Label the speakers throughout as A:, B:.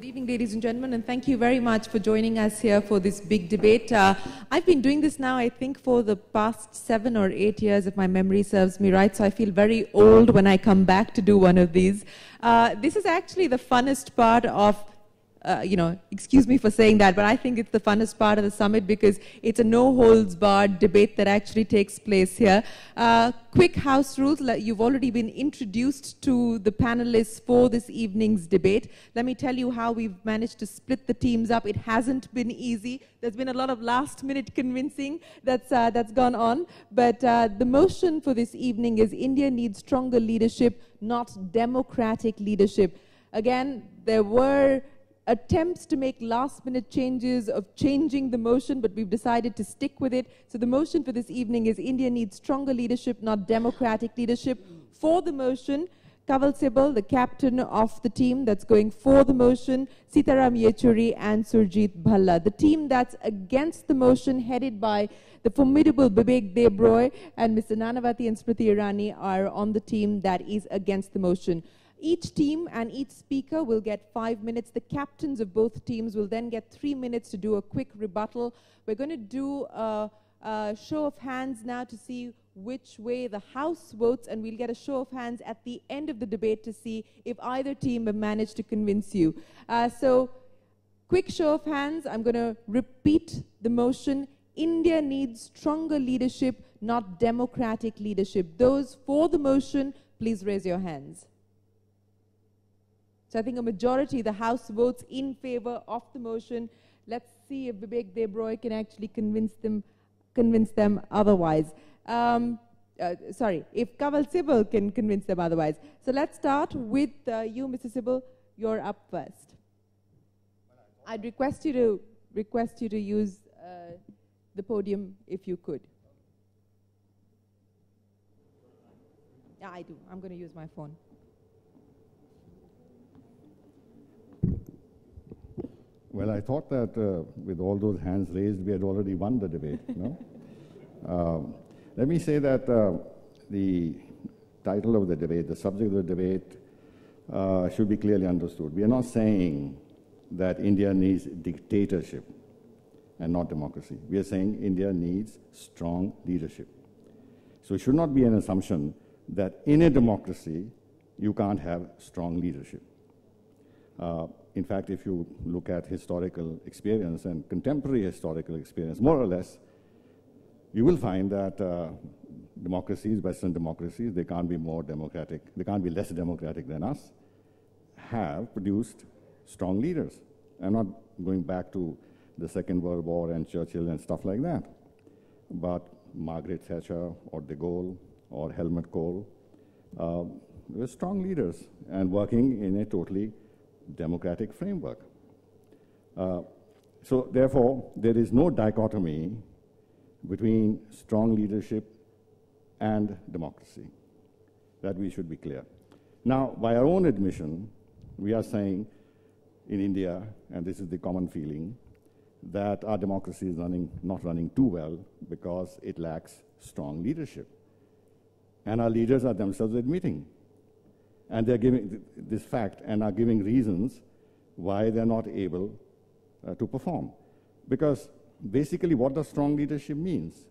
A: Good evening, ladies and gentlemen, and thank you very much for joining us here for this big debate. I've been doing this now, I think, for the past 7 or 8 years, if my memory serves me right, so I feel very old when I come back to do one of these. This is actually the funnest part of excuse me for saying that, but I think it's the funnest part of the summit because it's a no-holds-barred debate that actually takes place here. Quick house rules. You've already been introduced to the panelists for this evening's debate. Let me tell you how we've managed to split the teams up. It hasn't been easy. There's been a lot of last-minute convincing that's gone on. But the motion for this evening is India needs stronger leadership, not democratic leadership. Again, there were attempts to make last-minute changes of changing the motion, but we've decided to stick with it. So the motion for this evening is India needs stronger leadership, not democratic leadership. For the motion, Kaval Sibal, the captain of the team that's going for the motion, Sitaram Yechuri and Surjit Bhalla. The team that's against the motion, headed by the formidable Bibek Debroy and Mr. Nanavati and Smriti Irani, are on the team that is against the motion. Each team and each speaker will get 5 minutes. The captains of both teams will then get 3 minutes to do a quick rebuttal. We're going to do a show of hands now to see which way the House votes, and we'll get a show of hands at the end of the debate to see if either team have managed to convince you. So, quick show of hands. I'm going to repeat the motion. India needs stronger leadership, not democratic leadership. Those for the motion, please raise your hands. So I think a majority, the House votes in favor of the motion. Let's see if Bibek Debroy can actually convince them otherwise. Sorry, if Kaval Sibal can convince them otherwise. So let's start with you, Mr. Sibal. You're up first. I'd request you to use the podium if you could. Yeah, I do. I'm going to use my phone.
B: Well, I thought that with all those hands raised, we had already won the debate. No? Let me say that the title of the debate, the subject of the debate, should be clearly understood. We are not saying that India needs dictatorship and not democracy. We are saying India needs strong leadership. So it should not be an assumption that in a democracy, you can't have strong leadership. In fact, if you look at historical experience and contemporary historical experience, more or less, you will find that democracies, Western democracies, they can't be more democratic, they can't be less democratic than us, have produced strong leaders. I'm not going back to the Second World War and Churchill and stuff like that. But Margaret Thatcher or de Gaulle or Helmut Kohl were strong leaders and working in a totally democratic framework. So therefore, there is no dichotomy between strong leadership and democracy. That we should be clear. Now, by our own admission, we are saying in India, and this is the common feeling, that our democracy is not running too well because it lacks strong leadership. And our leaders are themselves admitting. And they're giving this fact and are giving reasons why they're not able to perform. Because basically what does strong leadership means?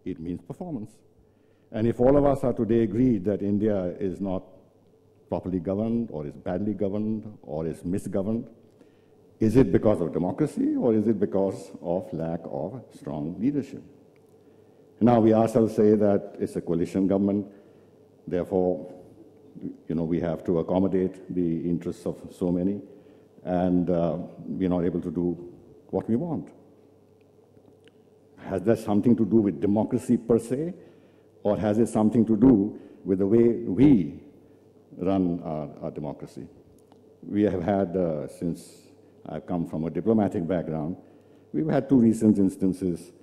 B: It means performance. And if all of us are today agreed that India is not properly governed or is badly governed or is misgoverned, is it because of democracy or is it because of lack of strong leadership? Now we ourselves say that it's a coalition government, therefore we have to accommodate the interests of so many, and we're not able to do what we want. Has that something to do with democracy per se, or has it something to do with the way we run our democracy? We have had, since I've come from a diplomatic background, we've had 2 recent instances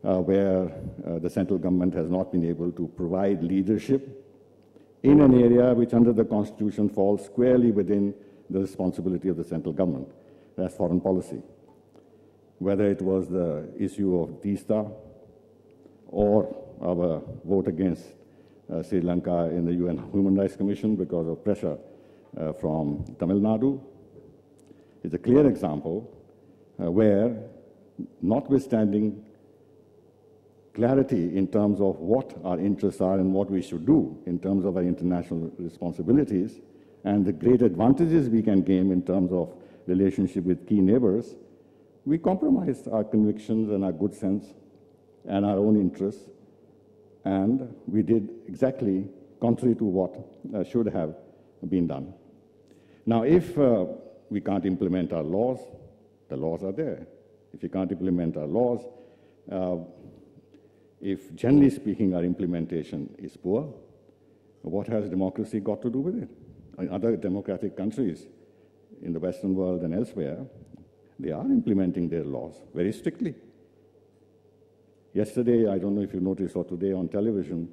B: where the central government has not been able to provide leadership in an area which under the Constitution falls squarely within the responsibility of the central government. That's foreign policy. Whether it was the issue of Tista or our vote against Sri Lanka in the UN Human Rights Commission because of pressure from Tamil Nadu. is a clear example where, notwithstanding clarity in terms of what our interests are and what we should do in terms of our international responsibilities, and the great advantages we can gain in terms of relationship with key neighbors, we compromised our convictions and our good sense and our own interests, and we did exactly contrary to what should have been done. Now, if we can't implement our laws, the laws are there. If you can't implement our laws, if generally speaking our implementation is poor, what has democracy got to do with it? In other democratic countries in the Western world and elsewhere, they are implementing their laws very strictly. Yesterday, I don't know if you noticed, or today on television,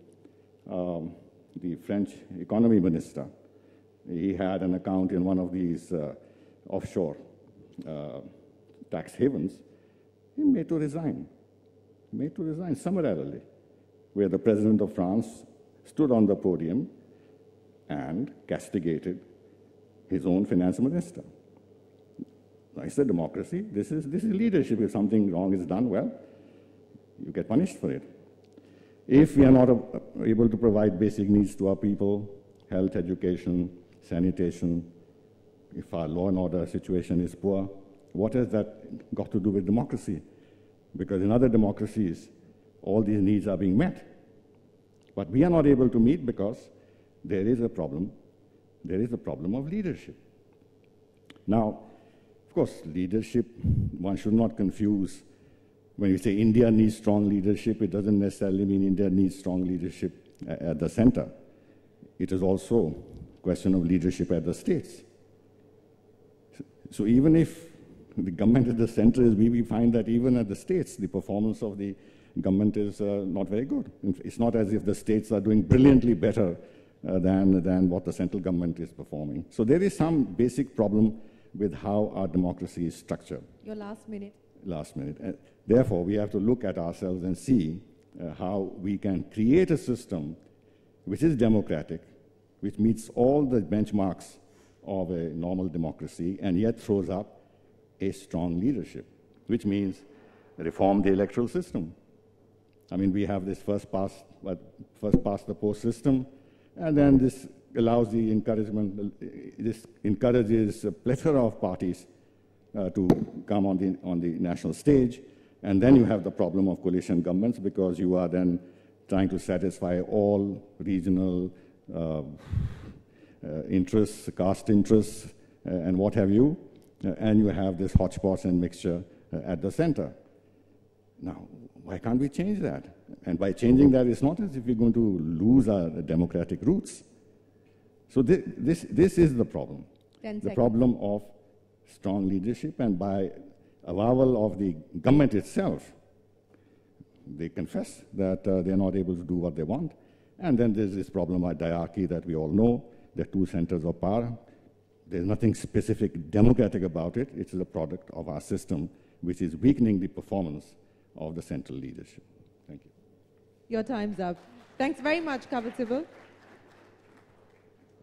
B: the French economy minister, he had an account in one of these offshore tax havens. He made to resign summarily, where the president of France stood on the podium and castigated his own finance minister. I said, democracy, this is leadership. If something wrong is done, well, you get punished for it. If we are not able to provide basic needs to our people, health, education, sanitation, if our law and order situation is poor, what has that got to do with democracy? Because in other democracies, all these needs are being met. But we are not able to meet because there is a problem. There is a problem of leadership. Now, of course, leadership, one should not confuse. When you say India needs strong leadership, it doesn't necessarily mean India needs strong leadership at the center. It is also a question of leadership at the states. So even if the government at the center is weak, we find that even at the states, the performance of the government is not very good. It's not as if the states are doing brilliantly better than what the central government is performing. So there is some basic problem with how our democracy is structured.
A: Your last minute.
B: Last minute. Therefore, we have to look at ourselves and see how we can create a system which is democratic, which meets all the benchmarks of a normal democracy, and yet throws up a strong leadership, which means reform the electoral system. I mean, we have this first past the post system, and then this allows the encouragement, this encourages a plethora of parties to come on the national stage, and then you have the problem of coalition governments, because you are then trying to satisfy all regional interests, caste interests, and what have you, and you have this hodgepodge and mixture at the center. Now, why can't we change that? And by changing that, it's not as if we're going to lose our democratic roots. So this is the problem. The problem of strong leadership, and by avowal of the government itself, they confess that they're not able to do what they want. And then there's this problem of diarchy that we all know. There are two centers of power. There's nothing specific democratic about it. It's a product of our system, which is weakening the performance of the central leadership. Thank you.
A: Your time's up. Thanks very much, Kavit Sibal.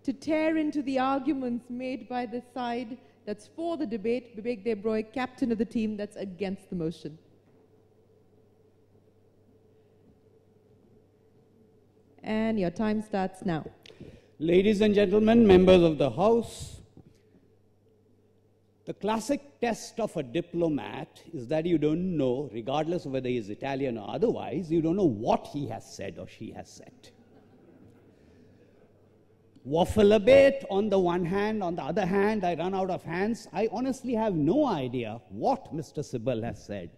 A: To tear into the arguments made by the side that's for the debate, Vivek Debroy, captain of the team that's against the motion. And your time starts now.
C: Ladies and gentlemen, members of the House, the classic test of a diplomat is that you don't know, regardless of whether he is Italian or otherwise, you don't know what he has said or she has said. Waffle a bit on the one hand, on the other hand, I run out of hands. I honestly have no idea what Mr. Sibal has said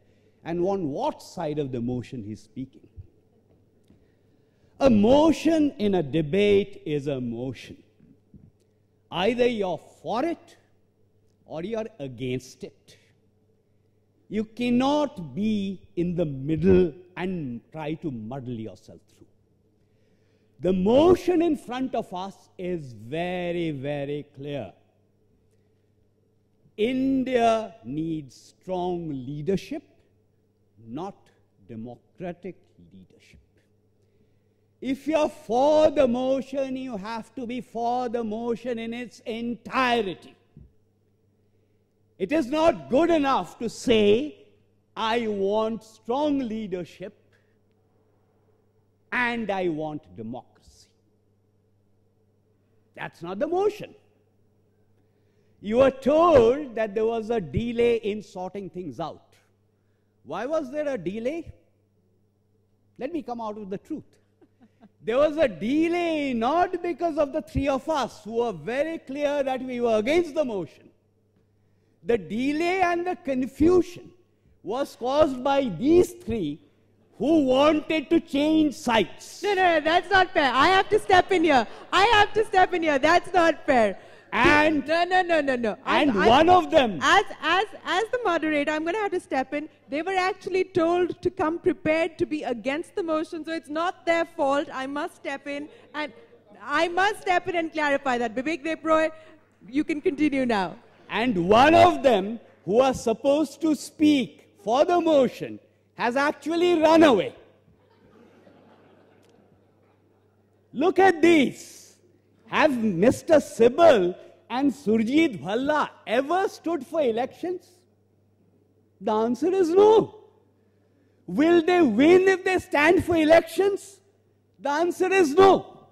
C: and on what side of the motion he's speaking. A motion in a debate is a motion. Either you're for it or you're against it. You cannot be in the middle and try to muddle yourself through. The motion in front of us is very, very clear. India needs strong leadership, not democratic leadership. If you're for the motion, you have to be for the motion in its entirety. It is not good enough to say, I want strong leadership and I want democracy. That's not the motion. You were told that there was a delay in sorting things out. Why was there a delay? Let me come out with the truth. There was a delay not because of the three of us who were very clear that we were against the motion. The delay and the confusion was caused by these three who wanted to change sides.
A: No, that's not fair. I have to step in here. That's not fair.
C: And
A: no.
C: One of them,
A: as the moderator, I'm going to have to step in. They were actually told to come prepared to be against the motion, so it's not their fault. I must step in and clarify that. Vivek Deproy, you can continue now.
C: and one of them who was supposed to speak for the motion has actually run away. Look at these. Have Mr. Sibal and Surjit Bhalla ever stood for elections? The answer is no. Will they win if they stand for elections? The answer is no.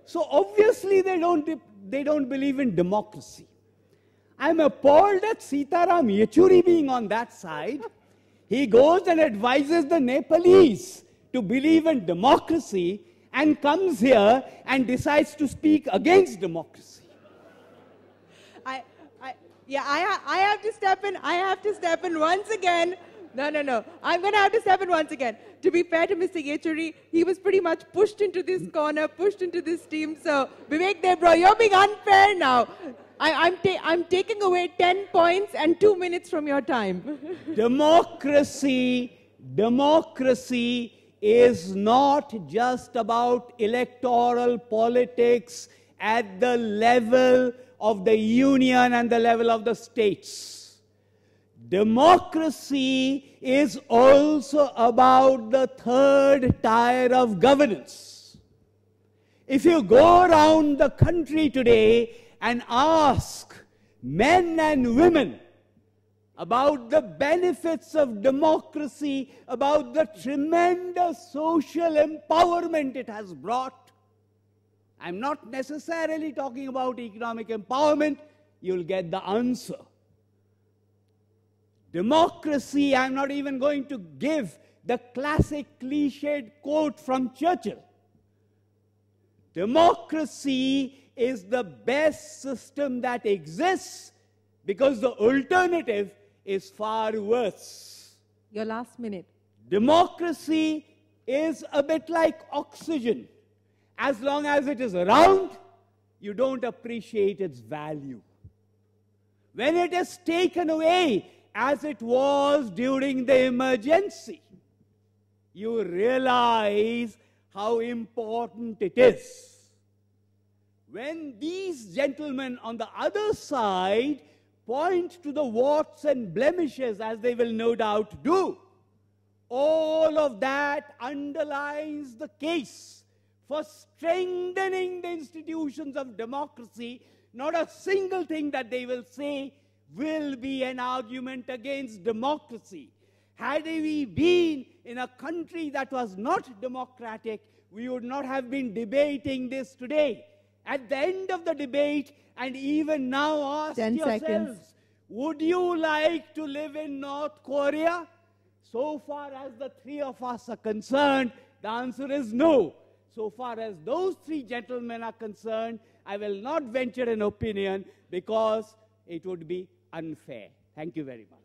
C: So obviously they don't believe in democracy. I'm appalled at Sitaram Yechuri being on that side. He goes and advises the Nepalese to believe in democracy and comes here and decides to speak against democracy.
A: I have to step in. I have to step in once again. No. I'm going to have to step in once again. To be fair to Mr. Yechuri, he was pretty much pushed into this corner, pushed into this team. So, Vivek Deproy, you're being unfair now. I'm taking away 10 points and 2 minutes from your time.
C: Democracy is not just about electoral politics at the level of the union and the level of the states. Democracy is also about the third tier of governance. If you go around the country today and ask men and women about the benefits of democracy, about the tremendous social empowerment it has brought, I'm not necessarily talking about economic empowerment, you'll get the answer. Democracy, I'm not even going to give the classic cliched quote from Churchill. Democracy is the best system that exists because the alternative is far worse.
A: Your last minute.
C: Democracy is a bit like oxygen. As long as it is around, you don't appreciate its value. When it is taken away, as it was during the emergency, you realize how important it is. When these gentlemen on the other side point to the warts and blemishes, as they will no doubt do, all of that underlines the case for strengthening the institutions of democracy. Not a single thing that they will say will be an argument against democracy. Had we been in a country that was not democratic, we would not have been debating this today. At the end of the debate, and even now ask
A: 10
C: yourselves,
A: seconds.
C: Would you like to live in North Korea? So far as the three of us are concerned, the answer is no. So far as those three gentlemen are concerned, I will not venture an opinion because it would be unfair. Thank you very much.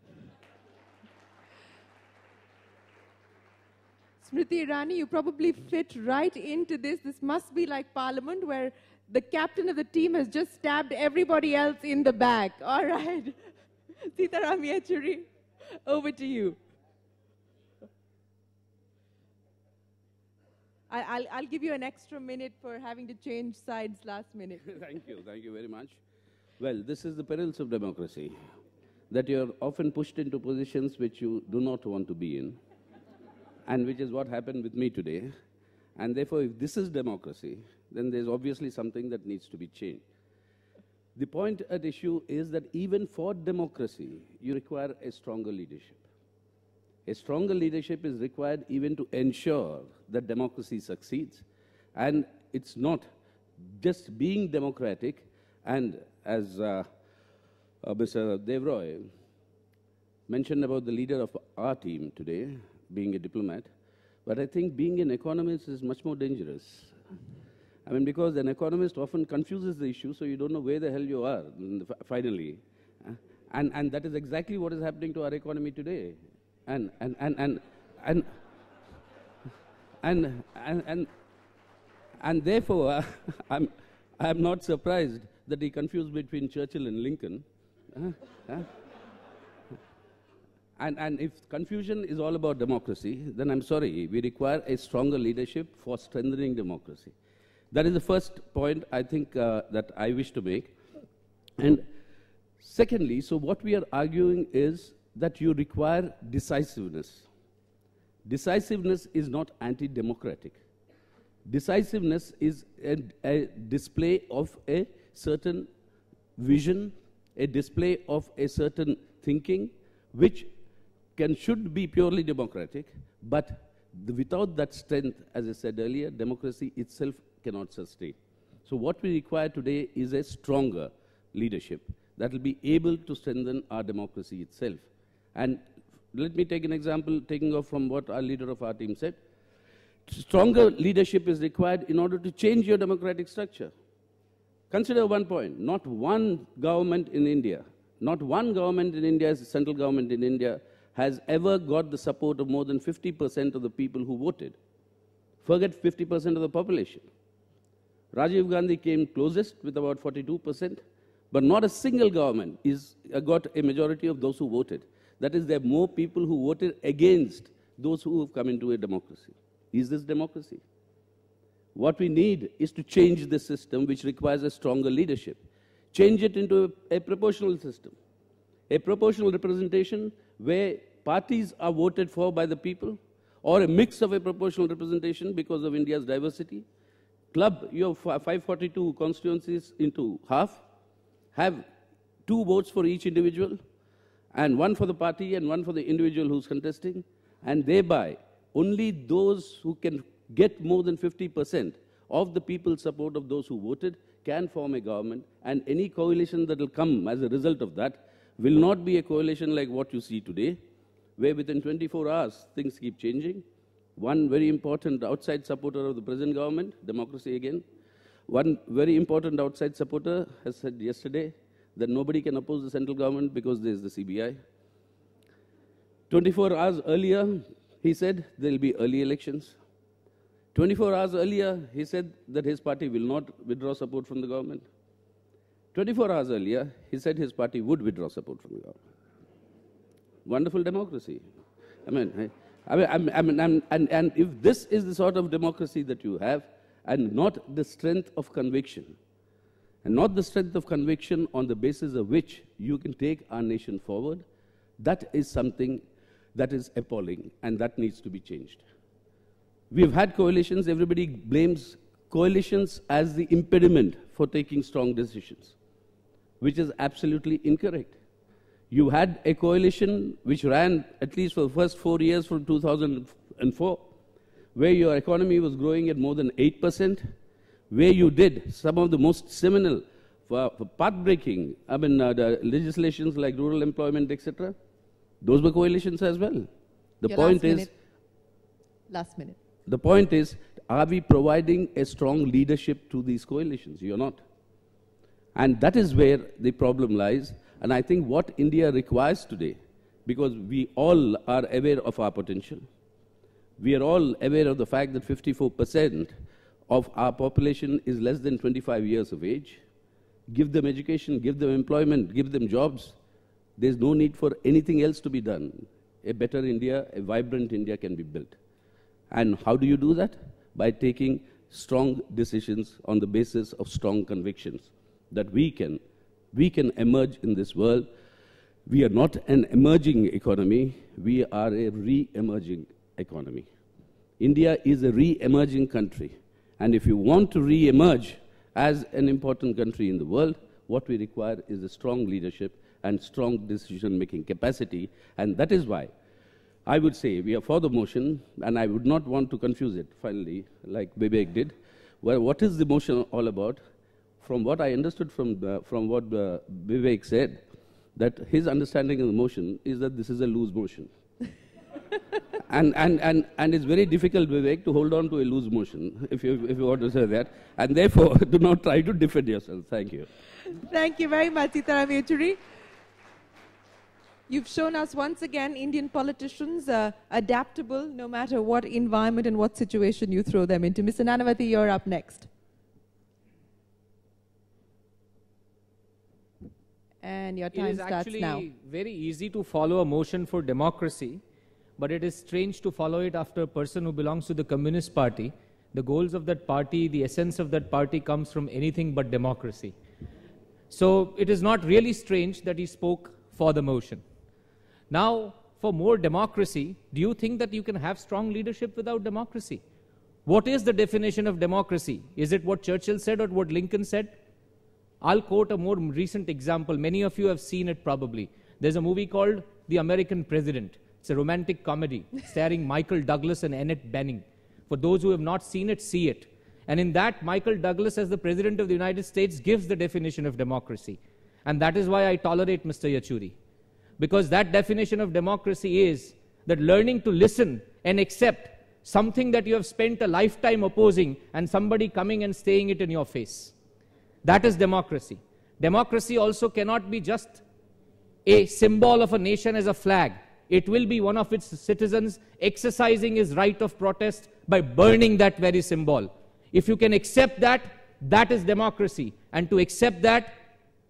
A: Smriti Irani, you probably fit right into this. This must be like Parliament where the captain of the team has just stabbed everybody else in the back. All right. Sitaram Yechuri, over to you. I'll give you an extra minute for having to change sides last minute.
D: Thank you very much. Well, this is the perils of democracy, that you're often pushed into positions which you do not want to be in, and which is what happened with me today. And therefore, if this is democracy, then there's obviously something that needs to be changed. The point at issue is that even for democracy, you require a stronger leadership. A stronger leadership is required even to ensure that democracy succeeds. And it's not just being democratic, and as Mr. Devroy mentioned about the leader of our team today, being a diplomat, but I think being an economist is much more dangerous. I mean, because an economist often confuses the issue, so you don't know where the hell you are, finally. And that is exactly what is happening to our economy today. And therefore, I'm not surprised that he confused between Churchill and Lincoln. And if confusion is all about democracy, then I'm sorry, we require a stronger leadership for strengthening democracy. That is the first point I think that I wish to make. And secondly, so what we are arguing is that you require decisiveness. Decisiveness is not anti-democratic. Decisiveness is a display of a certain vision, a display of a certain thinking, which should be purely democratic, but without that strength, as I said earlier, democracy itself cannot sustain. So what we require today is a stronger leadership that will be able to strengthen our democracy itself. And let me take an example, taking off from what our leader of our team said. Stronger leadership is required in order to change your democratic structure. Consider one point, not one government in India, central government in India, has ever got the support of more than 50% of the people who voted. Forget 50% of the population. Rajiv Gandhi came closest with about 42%, but not a single government got a majority of those who voted. That is, there are more people who voted against those who have come into a democracy. Is this democracy? What we need is to change this system, which requires a stronger leadership. Change it into a proportional system. A proportional representation where parties are voted for by the people, or a mix of a proportional representation because of India's diversity. Club your 542 constituencies into half, have 2 votes for each individual, and 1 for the party and 1 for the individual who's contesting, and thereby only those who can get more than 50% of the people's support of those who voted can form a government, and any coalition that will come as a result of that will not be a coalition like what you see today, where within 24 hours things keep changing. One very important outside supporter of the present government, democracy again, one very important outside supporter has said yesterday that nobody can oppose the central government because there is the CBI. 24 hours earlier, he said there will be early elections. 24 hours earlier, he said that his party will not withdraw support from the government. 24 hours earlier, he said his party would withdraw support from the government. Wonderful democracy. And if this is the sort of democracy that you have, and not the strength of conviction, and not the strength of conviction on the basis of which you can take our nation forward, that is something that is appalling, and that needs to be changed. We've had coalitions. Everybody blames coalitions as the impediment for taking strong decisions, which is absolutely incorrect. You had a coalition which ran at least for the first 4 years from 2004, where your economy was growing at more than 8%, where you did some of the most seminal, path-breaking, the legislations like rural employment, etc. Those were coalitions as well. The point is, are we providing a strong leadership to these coalitions? You're not. And that is where the problem lies. And I think what India requires today, because we all are aware of our potential, we are all aware of the fact that 54% of our population is less than 25 years of age. Give them education, give them employment, give them jobs. There's no need for anything else to be done. A better India, a vibrant India can be built. And how do you do that? By taking strong decisions on the basis of strong convictions that we can emerge in this world. We are not an emerging economy, we are a re-emerging economy. India is a re-emerging country. And if you want to re-emerge as an important country in the world, What we require is a strong leadership and strong decision-making capacity, and that is why I would say we are for the motion, and I would not want to confuse it, finally, like Vivek did. Well, what is the motion all about? From what I understood from what Vivek said, that his understanding of the motion is that this is a loose motion. and it's very difficult, Vivek, to hold on to a loose motion, if you want to say that. And therefore, do not try to defend yourself. Thank you.
A: Thank you very much, Sitaram Yechuri. You've shown us once again Indian politicians are adaptable no matter what environment and what situation you throw them into. Mr. Nanavati, you're up next. And your time starts now.
E: It is actually very easy to follow a motion for democracy, but it is strange to follow it after a person who belongs to the Communist Party. The goals of that party, the essence of that party comes from anything but democracy. So it is not really strange that he spoke for the motion. Now, for more democracy, do you think that you can have strong leadership without democracy? What is the definition of democracy? Is it what Churchill said or what Lincoln said? I'll quote a more recent example. Many of you have seen it probably. There's a movie called The American President. It's a romantic comedy starring Michael Douglas and Annette Bening. For those who have not seen it, see it. And in that, Michael Douglas, as the President of the United States, gives the definition of democracy. And that is why I tolerate Mr. Yechuri. Because that definition of democracy is that learning to listen and accept something that you have spent a lifetime opposing and somebody coming and saying it in your face. That is democracy. Democracy also cannot be just a symbol of a nation as a flag. It will be one of its citizens exercising his right of protest by burning that very symbol. If you can accept that, that is democracy. And to accept that,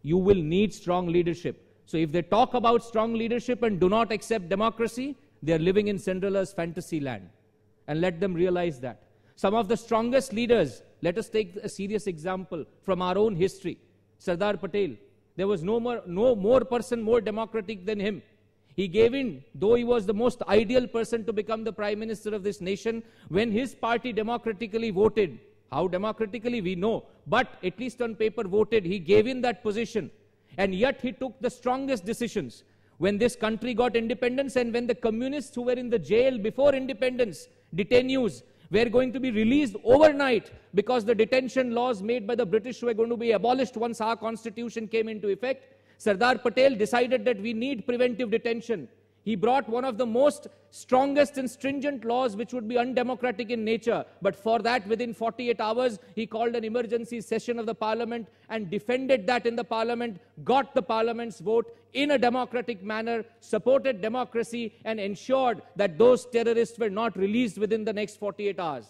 E: you will need strong leadership. So if they talk about strong leadership and do not accept democracy, they are living in Cinderella's fantasy land. And let them realize that. Some of the strongest leaders, let us take a serious example from our own history. Sardar Patel. There was no more person more democratic than him. He gave in, though he was the most ideal person to become the Prime Minister of this nation, when his party democratically voted. How democratically, we know. But at least on paper voted, he gave in that position. And yet he took the strongest decisions. When this country got independence and when the communists who were in the jail before independence, detainees, were going to be released overnight because the detention laws made by the British were going to be abolished once our constitution came into effect, Sardar Patel decided that we need preventive detention. He brought one of the most strongest and stringent laws which would be undemocratic in nature. But for that, within 48 hours, he called an emergency session of the parliament and defended that in the parliament, got the parliament's vote in a democratic manner, supported democracy and ensured that those terrorists were not released within the next 48 hours.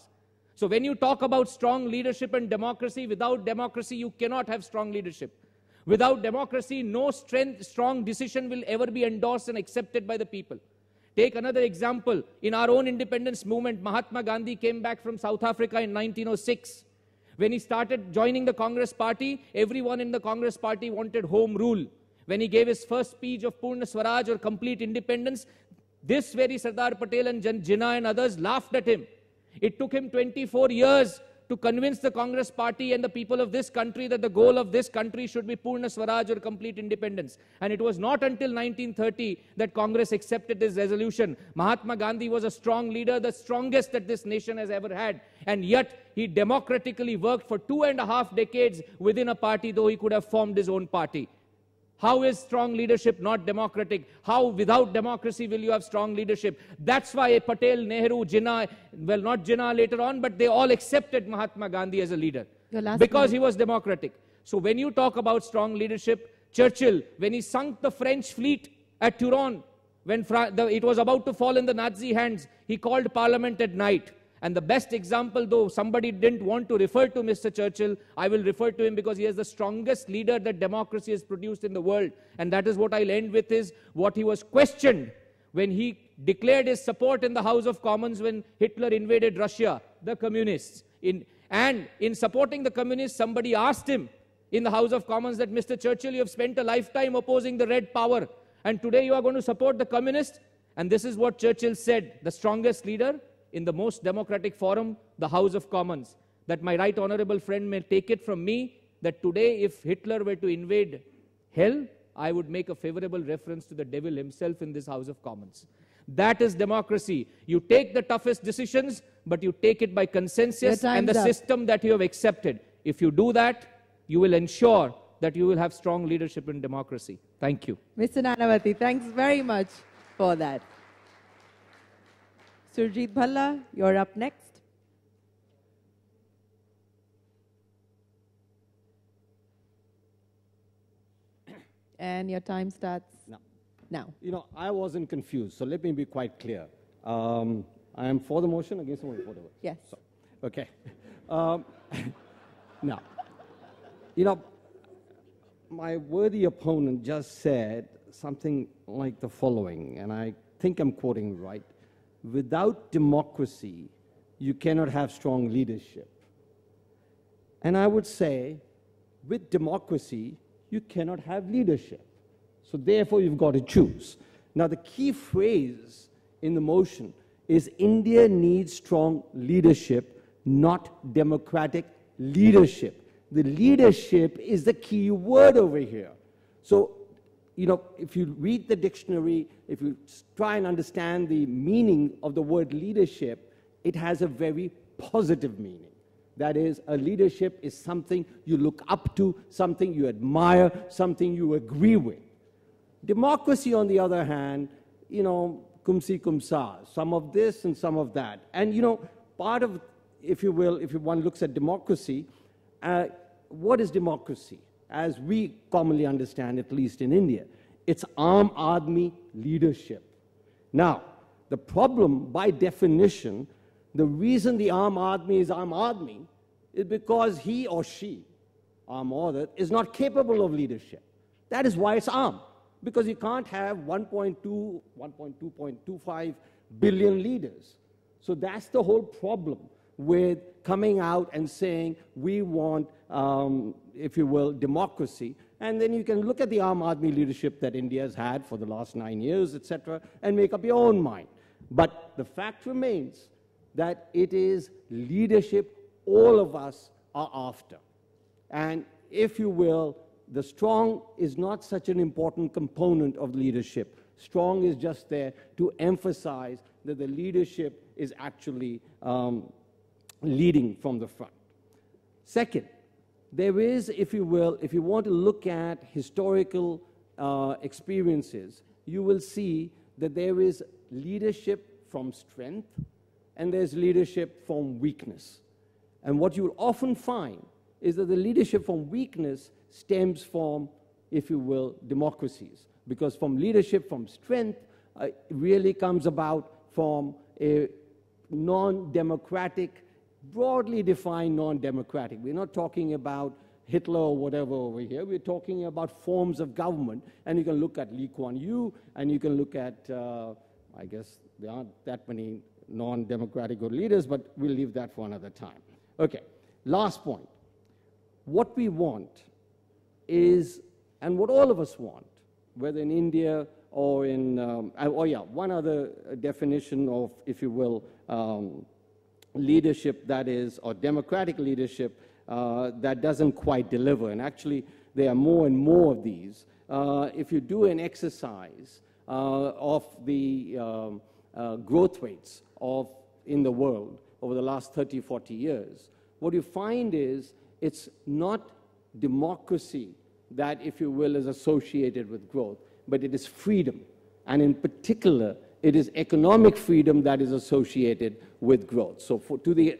E: So when you talk about strong leadership and democracy, without democracy, you cannot have strong leadership. Without democracy, no strong decision will ever be endorsed and accepted by the people. Take another example. In our own independence movement, Mahatma Gandhi came back from South Africa in 1906. When he started joining the Congress party, everyone in the Congress party wanted home rule. When he gave his first speech of Purna Swaraj or complete independence, this very Sardar Patel and Jinnah and others laughed at him. It took him 24 years to convince the Congress party and the people of this country that the goal of this country should be Purna Swaraj or complete independence. And it was not until 1930 that Congress accepted this resolution. Mahatma Gandhi was a strong leader, the strongest that this nation has ever had. And yet, he democratically worked for 2.5 decades within a party, though he could have formed his own party. How is strong leadership not democratic? How without democracy will you have strong leadership? That's why Patel, Nehru, Jinnah, well not Jinnah later on, but they all accepted Mahatma Gandhi as a leader. Because he was democratic. So when you talk about strong leadership, Churchill, when he sunk the French fleet at Turon, when it was about to fall in the Nazi hands, he called Parliament at night. And the best example, though somebody didn't want to refer to Mr. Churchill, I will refer to him because he is the strongest leader that democracy has produced in the world. And that is what I'll end with, is what he was questioned when he declared his support in the House of Commons when Hitler invaded Russia, the communists. And in supporting the communists, somebody asked him in the House of Commons that, Mr. Churchill, you have spent a lifetime opposing the Red Power, and today you are going to support the communists? And this is what Churchill said, the strongest leader in the most democratic forum, the House of Commons, that my right honorable friend may take it from me, that today if Hitler were to invade hell, I would make a favorable reference to the devil himself in this House of Commons. That is democracy. You take the toughest decisions, but you take it by consensus and the system that you have accepted. If you do that, you will ensure that you will have strong leadership in democracy. Thank you.
A: Mr. Nanavati, thanks very much for that. Surjit Bhalla, you're up next. And your time starts now.
F: You know, I wasn't confused, so let me be quite clear. I am for the motion, against the motion, whatever.
A: Yes.
F: So, okay. Now, you know, my worthy opponent just said something like the following, and I think I'm quoting right. Without democracy, you cannot have strong leadership. And I would say, with democracy, you cannot have leadership. So therefore, you've got to choose. Now, the key phrase in the motion is India needs strong leadership, not democratic leadership. The leadership is the key word over here. So, you know, if you read the dictionary, if you try and understand the meaning of the word leadership, it has a very positive meaning. That is, a leadership is something you look up to, something you admire, something you agree with. Democracy, on the other hand, you know, kumsi kumsa, some of this and some of that. And, you know, part of, if you will, if one looks at democracy, what is democracy? As we commonly understand, at least in India, it's Aam Aadmi leadership. Now, the problem, by definition, the reason the Aam Aadmi is because he or she, Aam Audat, is not capable of leadership. That is why it's Aam. Because you can't have 1.25 billion leaders. So that's the whole problem with coming out and saying we want, if you will, democracy. And then you can look at the Aam Aadmi leadership that India has had for the last 9 years, etc., and make up your own mind. But the fact remains that it is leadership all of us are after. And if you will, the strong is not such an important component of leadership. Strong is just there to emphasize that the leadership is actually leading from the front. Second, there is, if you will, if you want to look at historical experiences, you will see that there is leadership from strength and there's leadership from weakness. And what you will often find is that the leadership from weakness stems from, if you will, democracies. Because from leadership from strength really comes about from a non-democratic, broadly defined non-democratic. We're not talking about Hitler or whatever over here. We're talking about forms of government. And you can look at Lee Kuan Yew, and you can look at, I guess there aren't that many non-democratic good leaders, but we'll leave that for another time. Okay, last point. What we want is, and what all of us want, whether in India or in, one other definition of, if you will, leadership that is, or democratic leadership that doesn't quite deliver. And actually, there are more and more of these. If you do an exercise of the growth rates in the world over the last 30, 40 years, what you find is it's not democracy that, if you will, is associated with growth, but it is freedom. And in particular, it is economic freedom that is associated with growth. So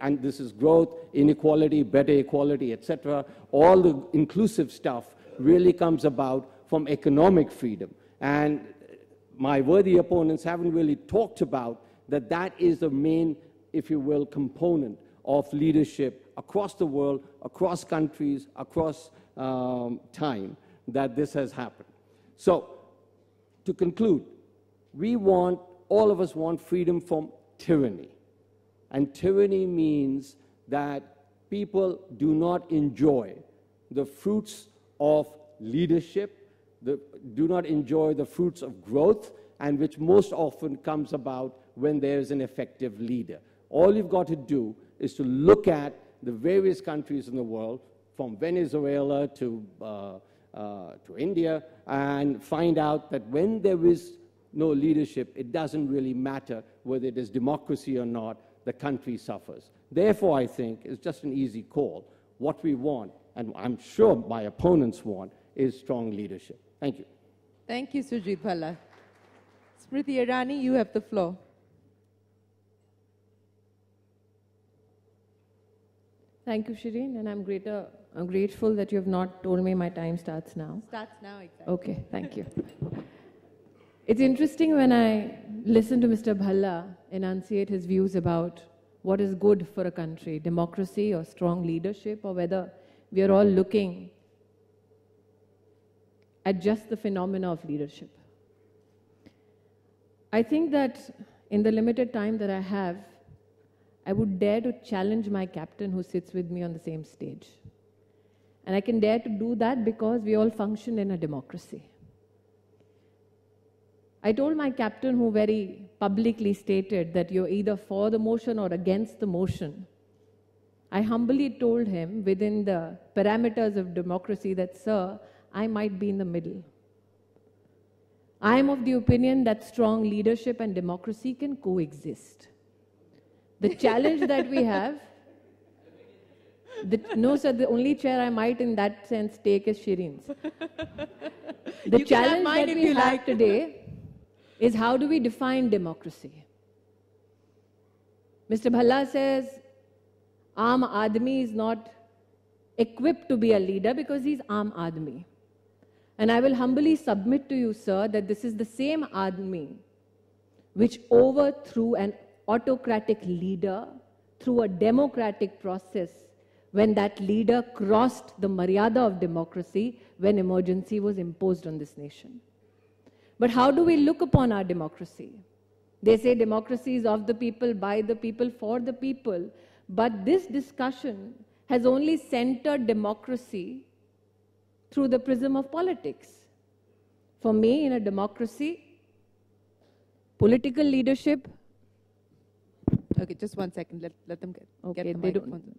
F: and this is growth, inequality, better equality, etc. All the inclusive stuff really comes about from economic freedom. And my worthy opponents haven't really talked about that that is the main, if you will, component of leadership across the world, across countries, across time, that this has happened. So, to conclude, all of us want freedom from tyranny. And tyranny means that people do not enjoy the fruits of leadership, do not enjoy the fruits of growth, and which most often comes about when there is an effective leader. All you've got to do is to look at the various countries in the world, from Venezuela to India, and find out that when there is no leadership, it doesn't really matter whether it is democracy or not, the country suffers. Therefore, I think it's just an easy call. What we want, and I'm sure my opponents want, is strong leadership. Thank you.
A: Thank you, Surjit Bhalla. Smriti Irani, you have the floor.
G: Thank you, Shireen, and I'm grateful that you have not told me my time starts now.
A: Starts now, exactly.
G: Okay, thank you. It's interesting when I listen to Mr. Bhalla enunciate his views about what is good for a country, democracy or strong leadership, or whether we are all looking at just the phenomena of leadership. I think that in the limited time that I have, I would dare to challenge my captain who sits with me on the same stage. And I can dare to do that because we all function in a democracy. I told my captain, who very publicly stated that you're either for the motion or against the motion, I humbly told him within the parameters of democracy that, sir, I might be in the middle. I am of the opinion that strong leadership and democracy can coexist. The challenge that we have, no sir, the only chair I might in that sense take is Shireen's. The challenge that we have today is how do we define democracy? Mr. Bhalla says, Aam Admi is not equipped to be a leader because he's Aam Admi. And I will humbly submit to you, sir, that this is the same Admi which overthrew an autocratic leader through a democratic process when that leader crossed the maryada of democracy when emergency was imposed on this nation. But how do we look upon our democracy? They say democracy is of the people, by the people, for the people. But this discussion has only centered democracy through the prism of politics. For me, in a democracy, political leadership.
A: Okay, just 1 second. Let them get
G: Okay,
A: the
G: they
A: microphones.
G: don't.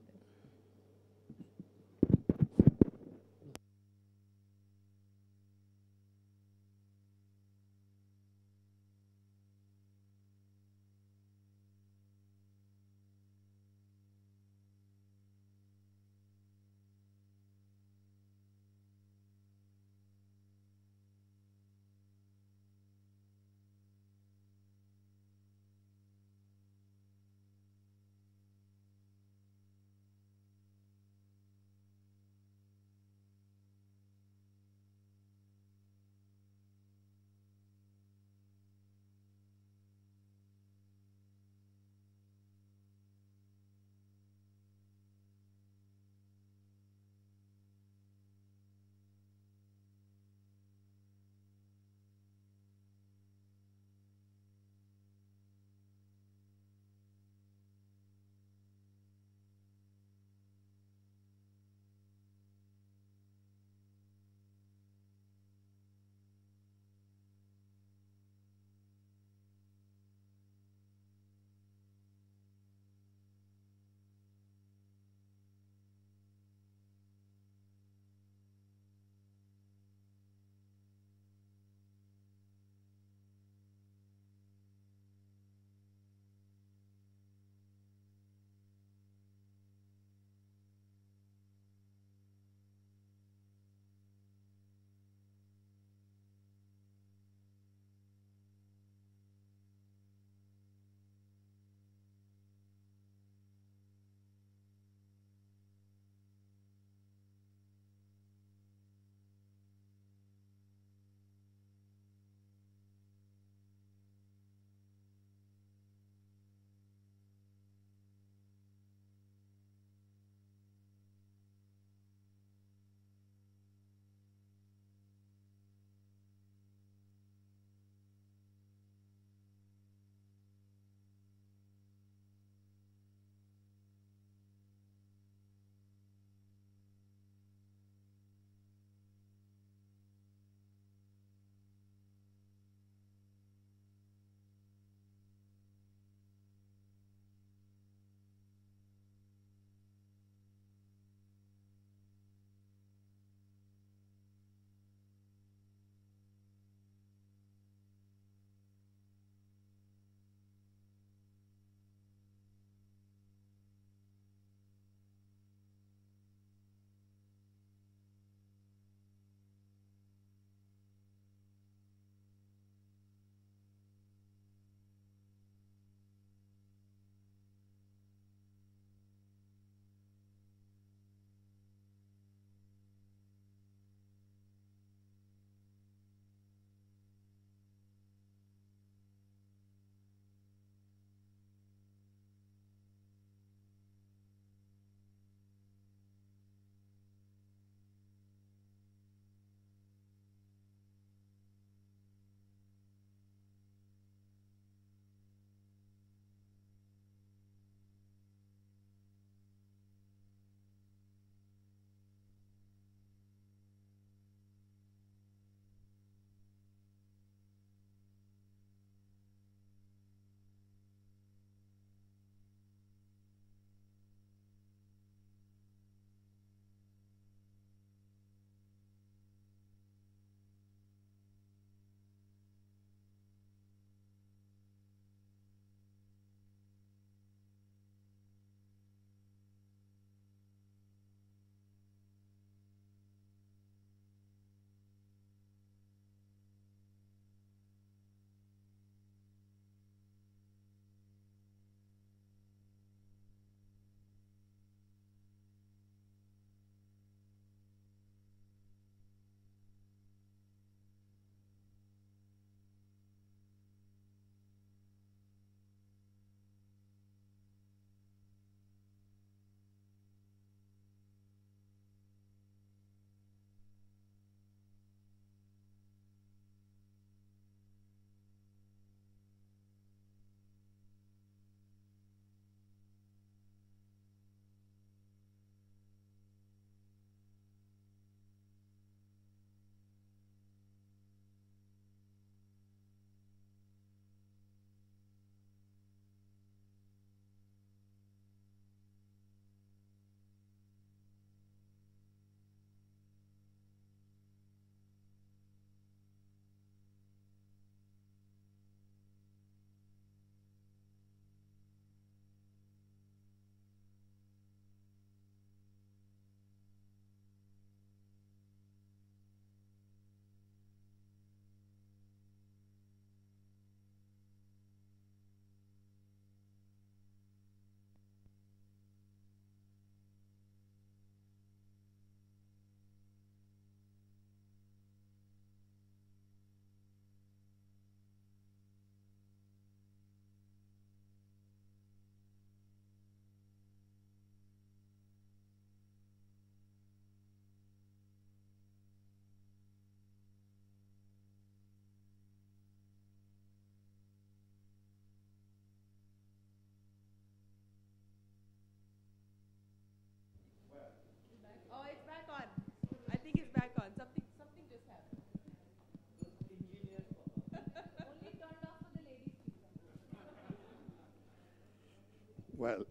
B: Well,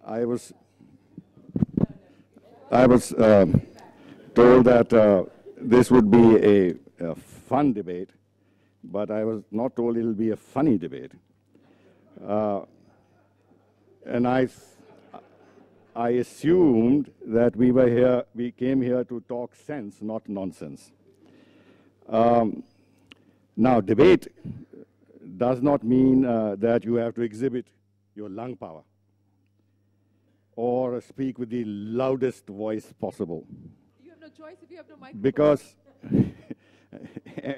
B: I was told that this would be a fun debate, but I was not told it will be a funny debate. And I assumed that we came here to talk sense, not nonsense. Now, debate does not mean that you have to exhibit your lung power or speak with the loudest voice possible.
A: You have no choice if you have no microphone.
B: Because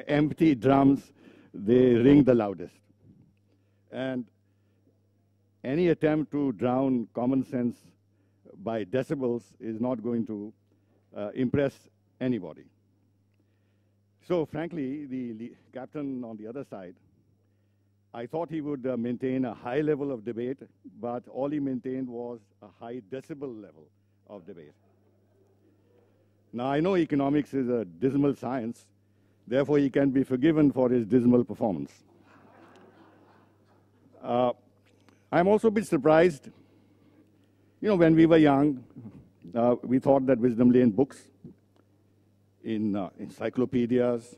B: empty drums, they ring the loudest. And any attempt to drown common sense by decibels is not going to impress anybody. So frankly, the captain on the other side, I thought he would maintain a high level of debate, but all he maintained was a high decibel level of debate. Now, I know economics is a dismal science, therefore he can be forgiven for his dismal performance. I'm also a bit surprised. You know, when we were young, we thought that wisdom lay in books, in encyclopedias,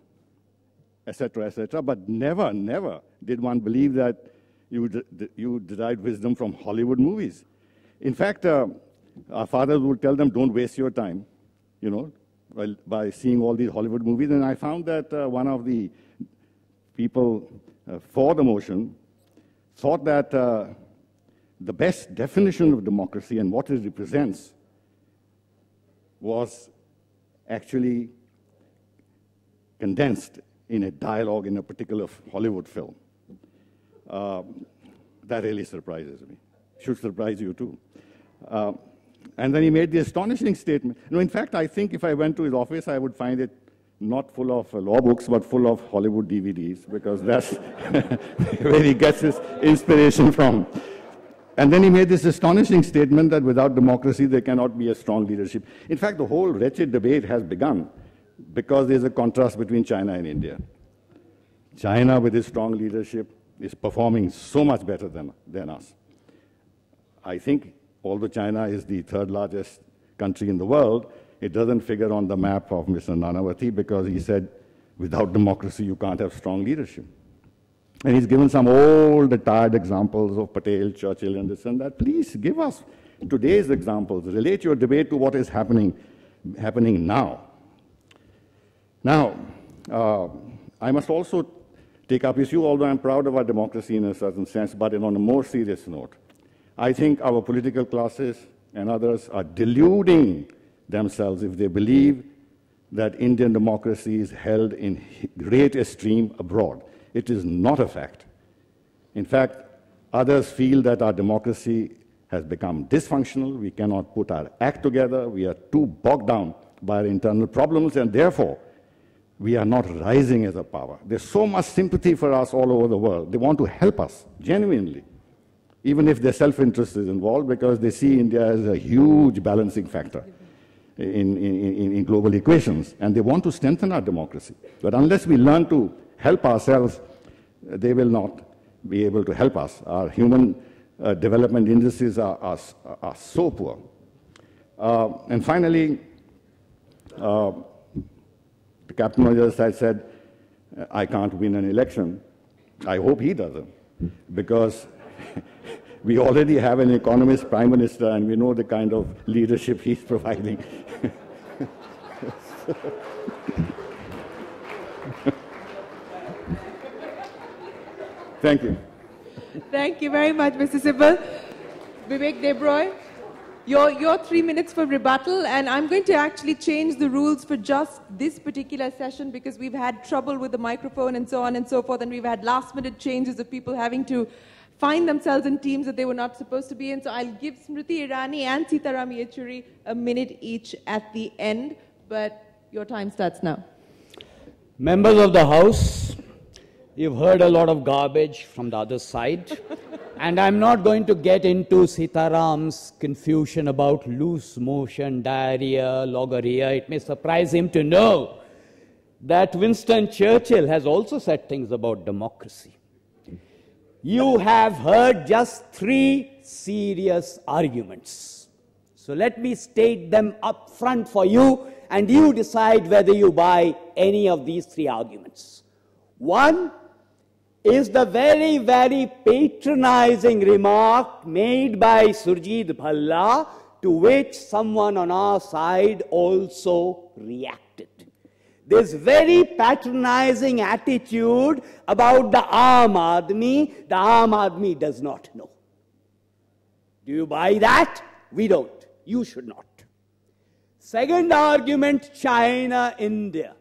B: etc., but never did one believe that you derived wisdom from Hollywood movies. In fact, our fathers would tell them, don't waste your time, you know, by seeing all these Hollywood movies. And I found that one of the people for the motion thought that the best definition of democracy and what it represents was actually condensed in a dialogue in a particular Hollywood film. That really surprises me. Should surprise you too. And then he made the astonishing statement. No, in fact, I think if I went to his office, I would find it not full of law books, but full of Hollywood DVDs, because that's where he gets his inspiration from. And then he made this astonishing statement that without democracy, there cannot be a strong leadership. In fact, the whole wretched debate has begun because there's a contrast between China and India. China, with its strong leadership, is performing so much better than us. I think, although China is the third largest country in the world, it doesn't figure on the map of Mr. Nanavati because he said, without democracy, you can't have strong leadership. And he's given some old, tired examples of Patel, Churchill, and this and that. Please give us today's examples. Relate your debate to what is happening now. Now, I must also take up issue, although I'm proud of our democracy in a certain sense, but on a more serious note. I think our political classes and others are deluding themselves if they believe that Indian democracy is held in great esteem abroad. It is not a fact. In fact, others feel that our democracy has become dysfunctional. We cannot put our act together. We are too bogged down by our internal problems, and therefore, we are not rising as a power. There's so much sympathy for us all over the world. They want to help us, genuinely, even if their self-interest is involved, because they see India as a huge balancing factor in global equations, and they want to strengthen our democracy. But unless we learn to help ourselves, they will not be able to help us. Our human development indices are so poor. And finally, the captain on the other side said, I can't win an election. I hope he doesn't, because we already have an economist prime minister, and we know the kind of leadership he's providing. Thank you.
A: Thank you very much, Mr. Sibal. Vivek Debroy, your 3 minutes for rebuttal, and I'm going to actually change the rules for just this particular session because we've had trouble with the microphone and so on and so forth, and we've had last-minute changes of people having to find themselves in teams that they were not supposed to be in. So I'll give Smriti Irani and Sitaram Yechuri a minute each at the end, but your time starts now.
C: Members of the House, you've heard a lot of garbage from the other side, and I'm not going to get into Sitaram's confusion about loose motion, diarrhea, logorrhea. It may surprise him to know that Winston Churchill has also said things about democracy. you have heard just 3 serious arguments. So let me state them up front for you, and you decide whether you buy any of these 3 arguments. One is the very, very patronizing remark made by Surjit Bhalla, to which someone on our side also reacted. This very patronizing attitude about the Aam Aadmi does not know. Do you buy that? We don't. You should not. Second argument, China, India.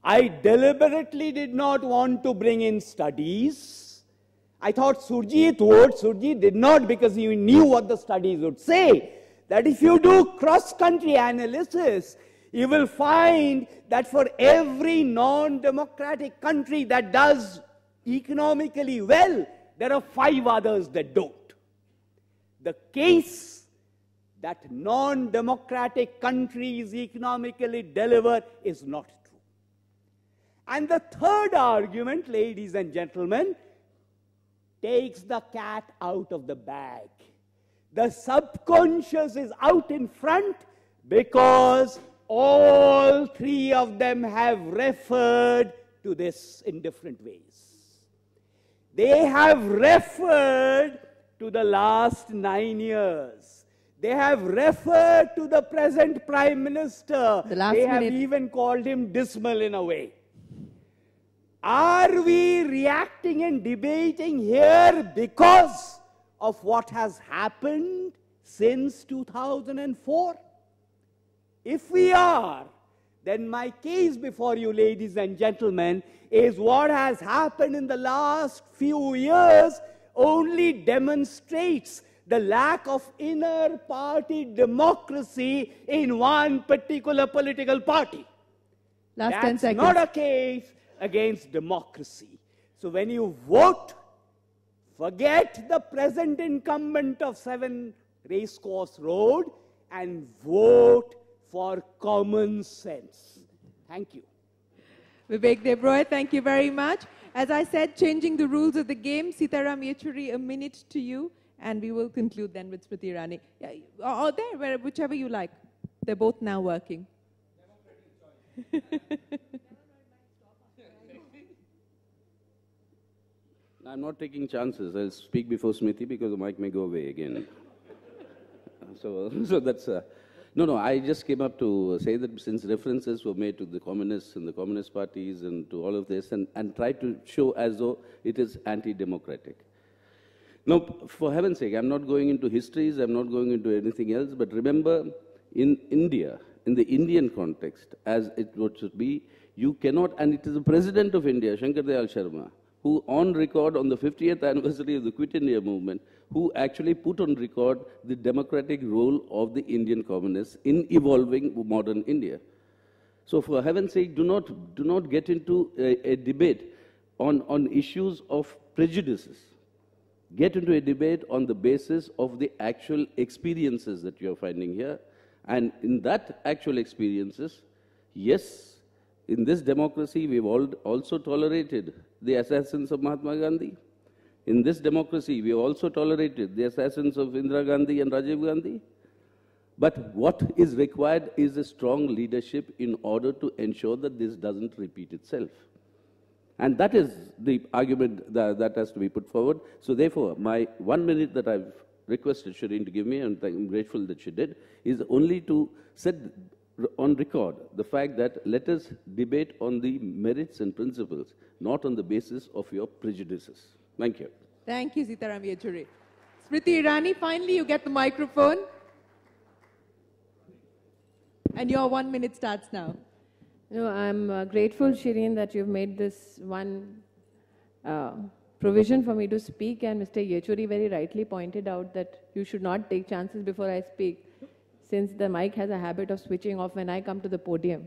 C: I deliberately did not want to bring in studies. I thought Surjit would. Surjit did not, because he knew what the studies would say. That if you do cross-country analysis, you will find that for every non-democratic country that does economically well, there are 5 others that don't. The case that non-democratic countries economically deliver is not true. And the third argument, ladies and gentlemen, takes the cat out of the bag. The subconscious is out in front because all 3 of them have referred to this in different ways. They have referred to the last 9 years. They have referred to the present Prime Minister. They have even called him dismal in a way. Are we reacting and debating here because of what has happened since 2004? If we are, then my case before you, ladies and gentlemen, is what has happened in the last few years only demonstrates the lack of inner party democracy in one particular political party.
A: Last 10 seconds.
C: That's not a case against democracy. So when you vote, forget the present incumbent of 7 Racecourse Road and vote for common sense. Thank you.
A: Vivek Debroy, thank you very much. As I said, changing the rules of the game, Sitaram Yechuri, a minute to you, and we will conclude then with Smriti Irani. Yeah, or there, whichever you like. They're both now working.
D: I'm not taking chances. I'll speak before Smriti because the mic may go away again. So that's... No, I just came up to say that since references were made to the communists and the communist parties and to all of this, and try to show as though it is anti-democratic. Now, for heaven's sake, I'm not going into histories, I'm not going into anything else, but remember, in India, in the Indian context, as it should be, you cannot, and it is the President of India, Shankar Dayal Sharma, who on record on the 50th anniversary of the Quit India movement, who actually put on record the democratic role of the Indian communists in evolving modern India. So for heaven's sake, do not get into a debate on issues of prejudices. Get into a debate on the basis of the actual experiences that you're finding here. And in that actual experiences, yes, in this democracy, we've also tolerated the assassins of Mahatma Gandhi. In this democracy, we have also tolerated the assassins of Indira Gandhi and Rajiv Gandhi. But what is required is a strong leadership in order to ensure that this doesn't repeat itself. And that is the argument that has to be put forward. So therefore, my 1 minute that I've requested Shireen to give me, and I'm grateful that she did, is only to set on record the fact that let us debate on the merits and principles, not on the basis of your prejudices. Thank you.
A: Thank you, Sitaram Yechuri. Smriti Irani, finally you get the microphone. And your 1 minute starts now.
G: No, I'm grateful, Shireen, that you've made this one provision for me to speak, and Mr. Yechuri very rightly pointed out that you should not take chances before I speak, since the mic has a habit of switching off when I come to the podium.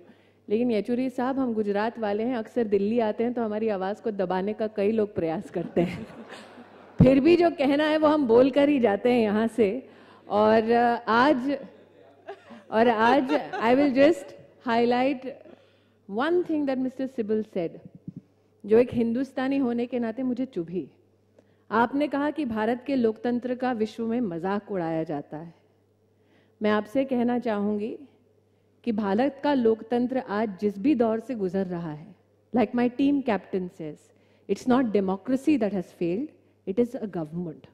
G: लेकिन येचुरी साहब, हम गुजरात वाले हैं, अक्सर दिल्ली आते हैं तो हमारी आवाज़ को दबाने का कई लोग प्रयास करते हैं. फिर भी जो कहना है वो हम बोल कर ही जाते हैं यहाँ से. और आज I will just highlight one thing that Mr. Sibal said, जो एक हिंदुस्तानी होने के नाते मुझे चुभी. आपने कहा कि भारत के लोकतंत्र का विश्व में मजाक उड़ाया जाता है। मैं आपसे कहना चाहूंगी कि भारत का लोकतंत्र आज जिस भी दौर से गुजर रहा है, like my team captain says, it's not democracy that has failed, it is a government.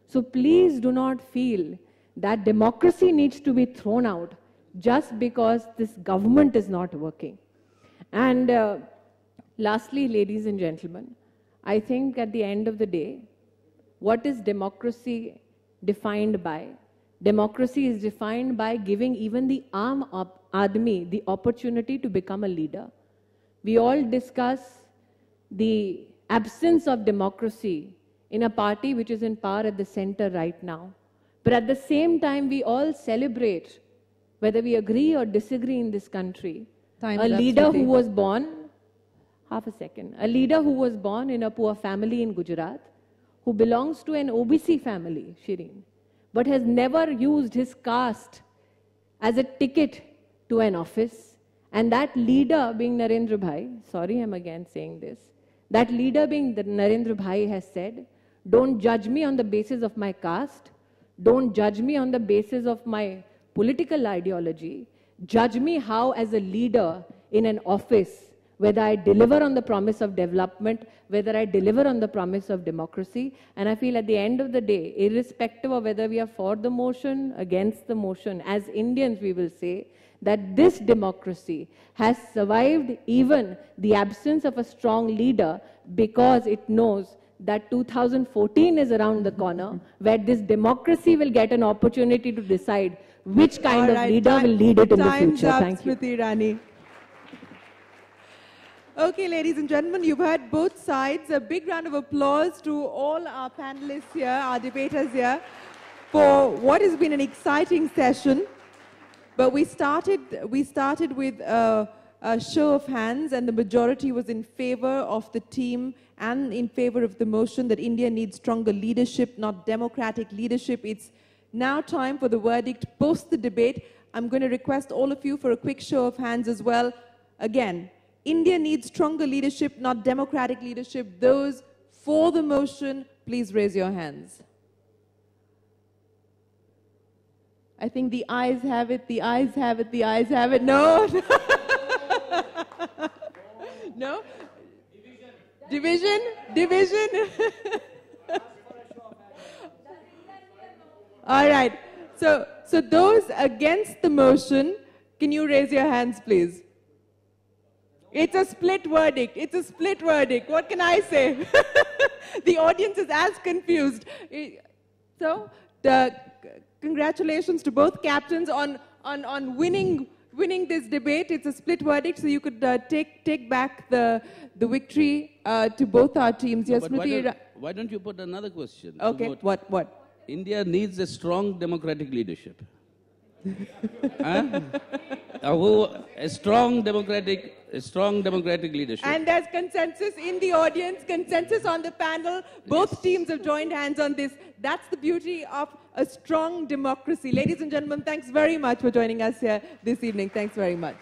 G: So please do not feel that democracy needs to be thrown out just because this government is not working. And lastly, ladies and gentlemen, I think at the end of the day, what is democracy defined by? Democracy is defined by giving even the aam admi the opportunity to become a leader. We all discuss the absence of democracy in a party which is in power at the center right now. But at the same time, we all celebrate, whether we agree or disagree in this country, a leader who was born, a leader who was born in a poor family in Gujarat, who belongs to an OBC family, Shireen, but has never used his caste as a ticket to an office. And that leader being Narendra Bhai, sorry I'm again saying this, that leader being Narendra Bhai has said, don't judge me on the basis of my caste, don't judge me on the basis of my political ideology, judge me how as a leader in an office, whether I deliver on the promise of development, whether I deliver on the promise of democracy. And I feel at the end of the day, irrespective of whether we are for the motion, against the motion, as Indians we will say that this democracy has survived even the absence of a strong leader because it knows that 2014 is around the corner where this democracy will get an opportunity to decide which kind of leader will lead it in the future. Thank you.
A: Smriti Irani. Okay, ladies and gentlemen, you've heard both sides. A big round of applause to all our panelists here, our debaters here, for what has been an exciting session. But we started with a show of hands, and the majority was in favor of the team and in favor of the motion that India needs stronger leadership, not democratic leadership. It's now time for the verdict post the debate. I'm going to request all of you for a quick show of hands as well. Again, India needs stronger leadership, not democratic leadership. Those for the motion, please raise your hands. I think the ayes have it, the ayes have it, the ayes have it. No? No? Division? Division? All right. So those against the motion, can you raise your hands, please? It's a split verdict. It's a split verdict. What can I say? The audience is as confused. So, congratulations to both captains on winning this debate. It's a split verdict, so you could take back the victory to both our teams. Yes,
D: why don't you put another question?
A: Okay, what?
D: India needs a strong democratic leadership. A strong democratic leadership.
A: And there's consensus in the audience, consensus on the panel. Both teams have joined hands on this. That's the beauty of a strong democracy. Ladies and gentlemen, thanks very much for joining us here this evening. Thanks very much.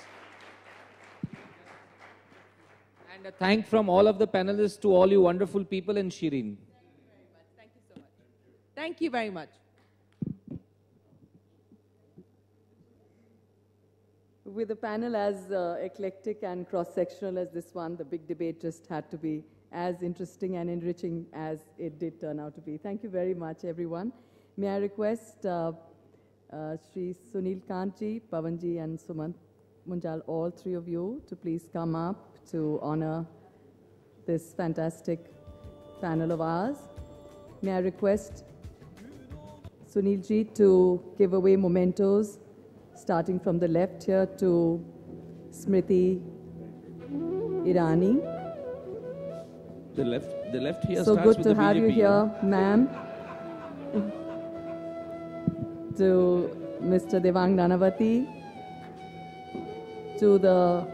E: And a thank from all of the panelists to all you wonderful people in Shireen.
A: Thank you so much. Thank you very much.
H: With a panel as eclectic and cross-sectional as this one, the big debate just had to be as interesting and enriching as it did turn out to be. Thank you very much, everyone. May I request Shri Sunil Kantji, Pavanji, and Sumant Munjal, all three of you, to please come up to honor this fantastic panel of ours. May I request Sunilji to give away mementos, starting from the left here to Smriti Irani.
D: The left here
H: so
D: starts
H: good
D: with
H: to
D: the
H: have
D: BJP.
H: you here, ma'am. To Mr. Devang Nanavati, to the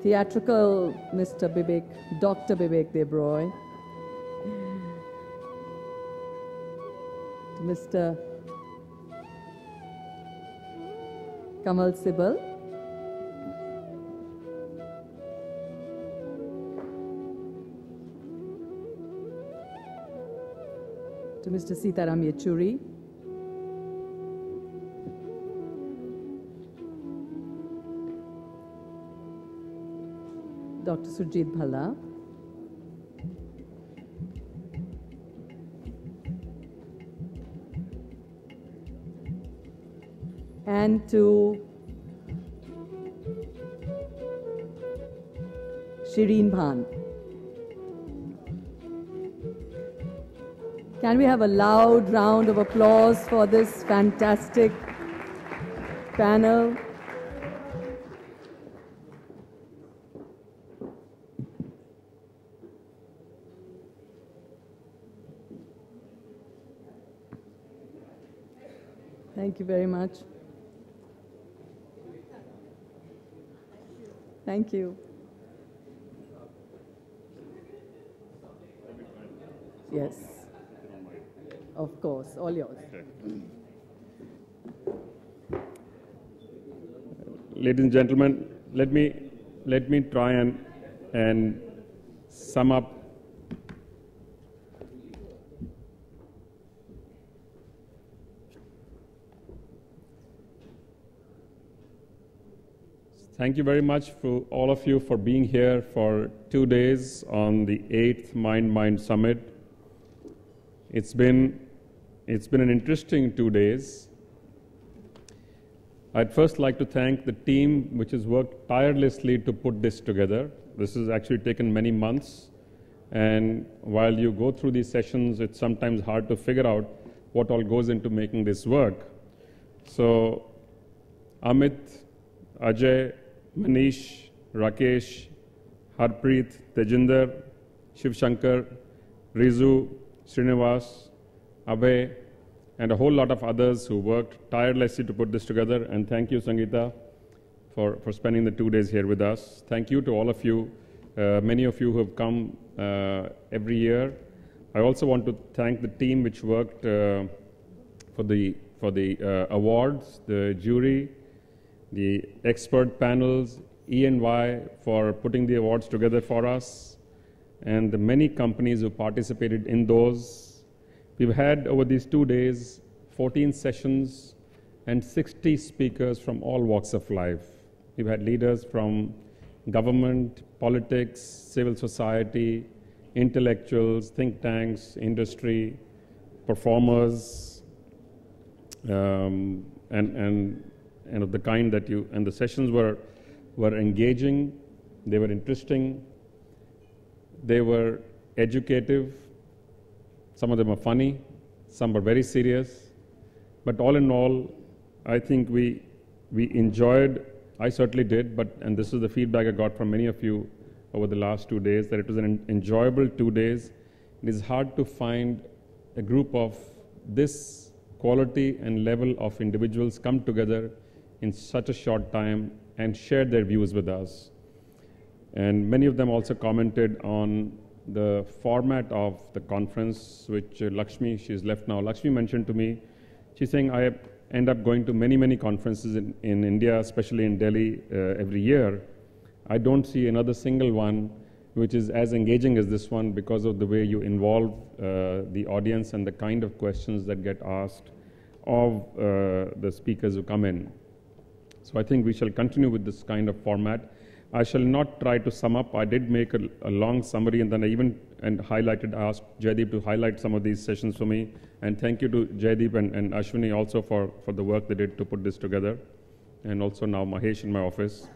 H: theatrical Mr. Bibek, Dr. Bibek Debroy, to Mr. Kamal Sibal, to Mr. Sitaram Yechuri. Dr. Surjit Bhalla. And to Shireen Bhan. Can we have a loud round of applause for this fantastic panel? Thank you very much. Thank you. Yes. Of course, all yours.
I: Ladies and gentlemen, let me try and sum up Thank you very much for all of you for being here for 2 days on the 8th Mindmine Summit. It's been an interesting 2 days. I'd first like to thank the team which has worked tirelessly to put this together. This has actually taken many months, and while you go through these sessions, it's sometimes hard to figure out what all goes into making this work. So Amit, Ajay, Manish, Rakesh, Harpreet, Tejinder, Shiv Shankar, Rizu, Srinivas, Abhay, and a whole lot of others who worked tirelessly to put this together. And thank you, Sangeeta, for spending the 2 days here with us. Thank you to all of you, many of you who have come every year. I also want to thank the team which worked for the awards, the jury, the expert panels, E&Y for putting the awards together for us, and the many companies who participated in those. We've had over these 2 days 14 sessions and 60 speakers from all walks of life. We've had leaders from government, politics, civil society, intellectuals, think tanks, industry, performers, and of the kind that and the sessions were engaging, they were interesting, they were educative, some of them are funny, some were very serious, but all in all, I think we enjoyed, I certainly did, and this is the feedback I got from many of you over the last 2 days, that it was an enjoyable 2 days. It is hard to find a group of this quality and level of individuals come together in such a short time and share their views with us. And many of them also commented on the format of the conference, which Lakshmi, she's left now, Lakshmi mentioned to me, she's saying, I end up going to many conferences in India, especially in Delhi, every year. I don't see another single one which is as engaging as this one because of the way you involve the audience and the kind of questions that get asked of the speakers who come in. So I think we shall continue with this kind of format. I shall not try to sum up. I did make a long summary, and then I even asked Jaideep to highlight some of these sessions for me. And thank you to Jaideep and Ashwini also for the work they did to put this together, and also now Mahesh in my office.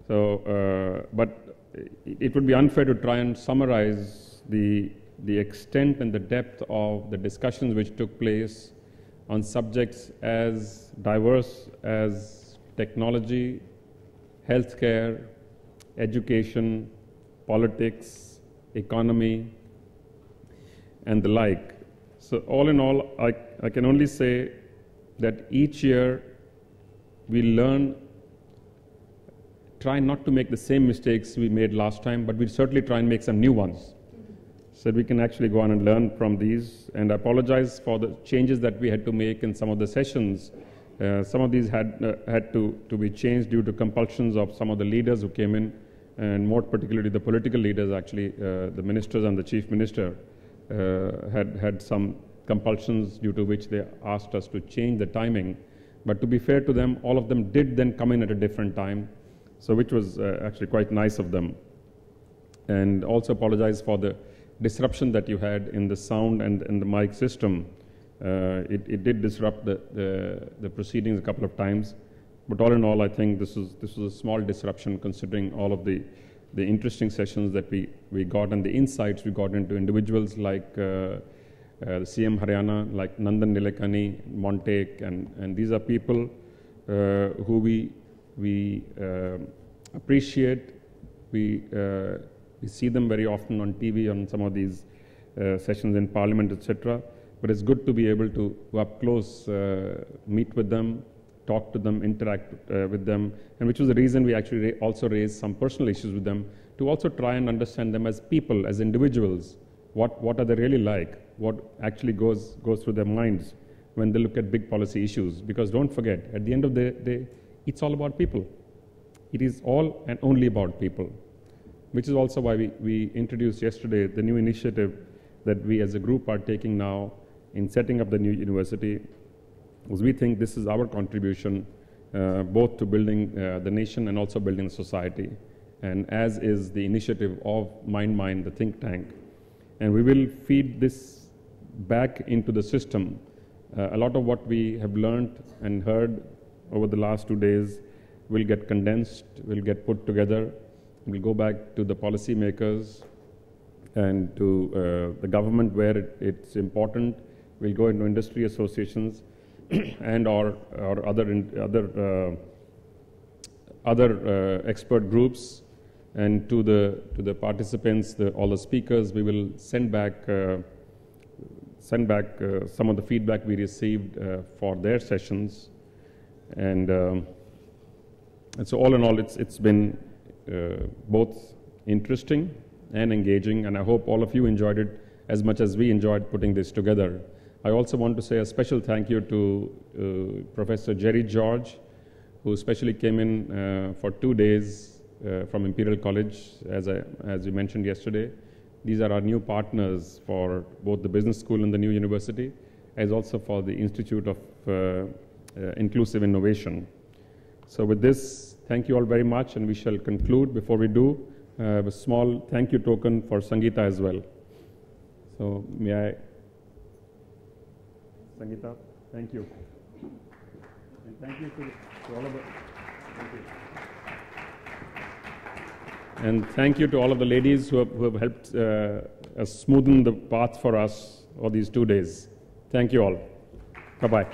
I: So, but it would be unfair to try and summarize the extent and the depth of the discussions which took place on subjects as diverse as technology, healthcare, education, politics, economy, and the like. So all in all, I can only say that each year we learn, try not to make the same mistakes we made last time, but we certainly try and make some new ones, so we can actually go on and learn from these. And I apologize for the changes that we had to make in some of the sessions. Some of these had to be changed due to compulsions of some of the leaders who came in, and more particularly the political leaders, actually, the ministers and the chief minister had some compulsions due to which they asked us to change the timing. But to be fair to them, all of them did then come in at a different time, so which was actually quite nice of them. And also apologize for the disruption that you had in the sound and the mic system. It did disrupt the proceedings a couple of times. But all in all, I think this was a small disruption considering all of the interesting sessions that we got and the insights we got into individuals like the CM Haryana, like Nandan Nilekani, Montek, and these are people who we appreciate. We see them very often on TV, on some of these sessions in Parliament, etc. But it's good to be able to up close meet with them, talk to them, interact with them, and which was the reason we actually also raised some personal issues with them, to also try and understand them as people, as individuals. What are they really like? What actually goes through their minds when they look at big policy issues? Because don't forget, at the end of the day, it's all about people. It is all and only about people, which is also why we introduced yesterday the new initiative that we as a group are taking now in setting up the new university, because we think this is our contribution both to building the nation and also building the society, and as is the initiative of Mindmine, the think tank. And we will feed this back into the system. A lot of what we have learned and heard over the last 2 days will get condensed, will get put together, will go back to the policymakers and to the government where it's important. We'll go into industry associations and or other expert groups, and to the participants, all the speakers. We will send back some of the feedback we received for their sessions, and so all in all, it's been both interesting and engaging, and I hope all of you enjoyed it as much as we enjoyed putting this together. I also want to say a special thank you to Professor Jerry George, who especially came in for 2 days from Imperial College, as we mentioned yesterday. These are our new partners for both the business school and the new university, as also for the Institute of Inclusive Innovation. So with this, thank you all very much, and we shall conclude. Before we do, a small thank you token for Sangeeta as well. So may I, Sangeeta, thank you. And thank you to all of us. Thank you. And thank you to all of the ladies who have helped smoothen the path for us all these 2 days. Thank you all. Bye-bye.